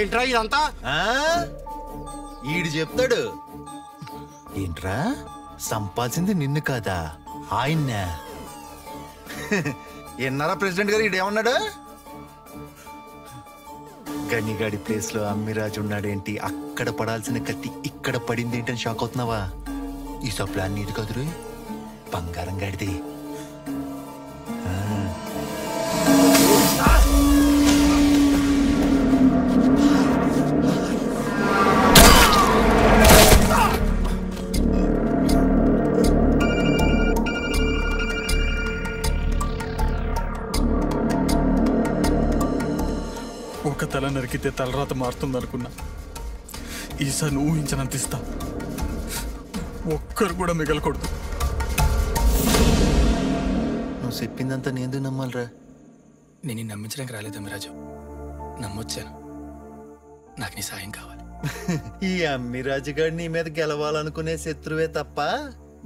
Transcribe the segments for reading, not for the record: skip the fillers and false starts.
ఏంట్రా ఇదంతా? ఈడు చెప్తాడు. ఏంట్రా సంపాదించింది నిన్ను కాదా ఆయన? ఎన్నారా ప్రెసిడెంట్ గారు ఈడేమన్నాడు? గనిగాడి ప్లేస్ లో అమ్మిరాజు ఉన్నాడేంటి, అక్కడ పడాల్సిన కత్తి ఇక్కడ పడింది ఏంటని షాక్ అవుతున్నావా? ఈ ప్లాన్ నీది కదురు, బంగారం గాడిది. ఒక తల నరికితే తలరాత మారుతుందనుకున్నా. ఈసారి ఊహించనంత ఇస్తా, ఒక్కరు కూడా మిగలకూడదు. నువ్వు చెప్పిందంతా నేను నమ్మాలరా? నేను నమ్మించడానికి రాలేదు అమ్మిరాజు, నమ్మొచ్చాను. నాకు నీ సాయం కావాలి. ఈ అమ్మిరాజు గారు నీ మీద గెలవాలనుకునే శత్రువే తప్ప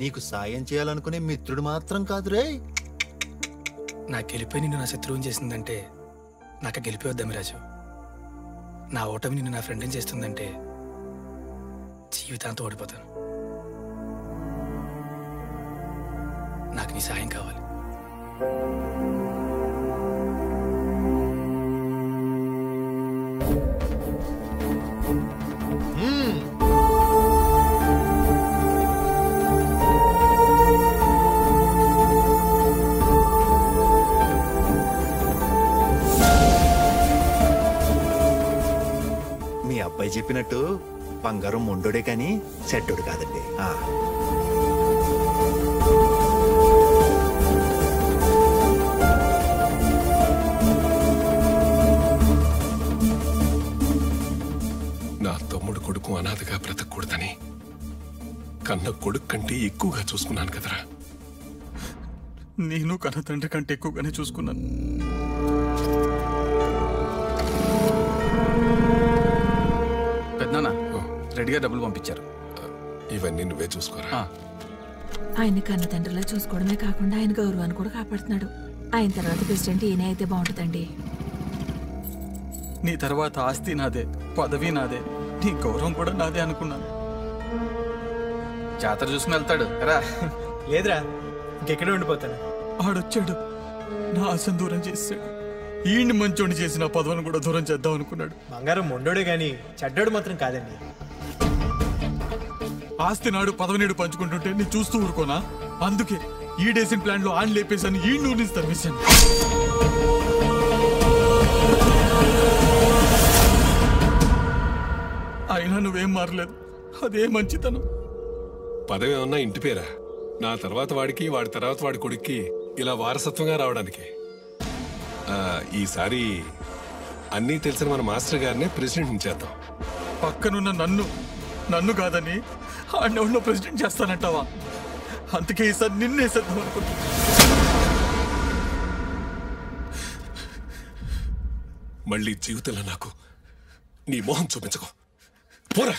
నీకు సాయం చేయాలనుకునే మిత్రుడు మాత్రం కాదురే. నాకు గెలిపోయి నిన్ను నా శత్రువుని చేసిందంటే నాకు గెలిపోవద్దు అమ్మిరాజు. నా ఓటమి నిన్ను నా ఫ్రెండ్ని చేస్తుందంటే జీవితాంతం ఓడిపోతాను. నాకు నీ సాయం కావాలి. మీ అబ్బాయి చెప్పినట్టు బంగారం మొండోడే కానీ చెడ్డోడు కాదండి. నా తమ్ముడు కొడుకు అనాథగా బ్రతకూడదని కన్న కొడుకు కంటే ఎక్కువగా చూసుకున్నాను కదరా. నేను కన్న తండ్రి కంటే ఎక్కువగానే చూసుకున్నాను. పెద్దనా రెడీగా డబ్బులు పంపించారు. ఇవన్నీ నువ్వే చూసుకోరా. ఆయన కన్న తండ్రిలా చూసుకోవడమే కాకుండా ఆయన గౌరవాన్ని కూడా కాపాడుతున్నాడు. ఆయన తర్వాత ప్రెసిడెంట్ ఈయన అయితే బాగుంటుందండి. నీ తర్వాత ఆస్తి నాదే, పదవి నాదే, నీ గౌరవం కూడా నాదే అనుకున్నాను. జాతర చూసుకుని వెళ్తాడు రా. లేదురా, ఇంకెక్కడే ఉండిపోతాను. ఆడొచ్చాడు, నా ఆశను దూరం చేసాడు. ఈయన్ని మంచోడిని చేసిన పదవిని కూడా దూరం చేద్దాం అనుకున్నాడు. బంగారం మొండోడే గాని చెడ్డోడు మాత్రం కాదండి. ఆస్తి నాడు పదవినేడు పంచుకుంటుంటే నేను చూస్తూ ఊరుకోనా? అందుకే ఈడేసిన ప్లాన్ లో ఆన్ లేపేశాను, ఈ నూనె తరిమేశాను. అయినా నువ్వేం మారలేదు, అదే మంచితనం. పదవి ఏమన్నా ఇంటి పేరా? నా తర్వాత వాడికి, వాడి తర్వాత వాడి కొడుక్కి ఇలా వారసత్వంగా రావడానికి. ఈసారి అన్నీ తెలిసిన మన మాస్టర్ గారినే ప్రెసిడెంట్ చేద్దాం. పక్కనున్న నన్ను కాదని ఆడెవరినో ప్రెసిడెంట్ చేస్తానంటావా? అందుకే ఈసారి నిన్నే చేద్దాం అనుకుంటున్నా. మళ్ళీ జీవితంలో నాకు నీ మోహం చూపించకు, పోరా.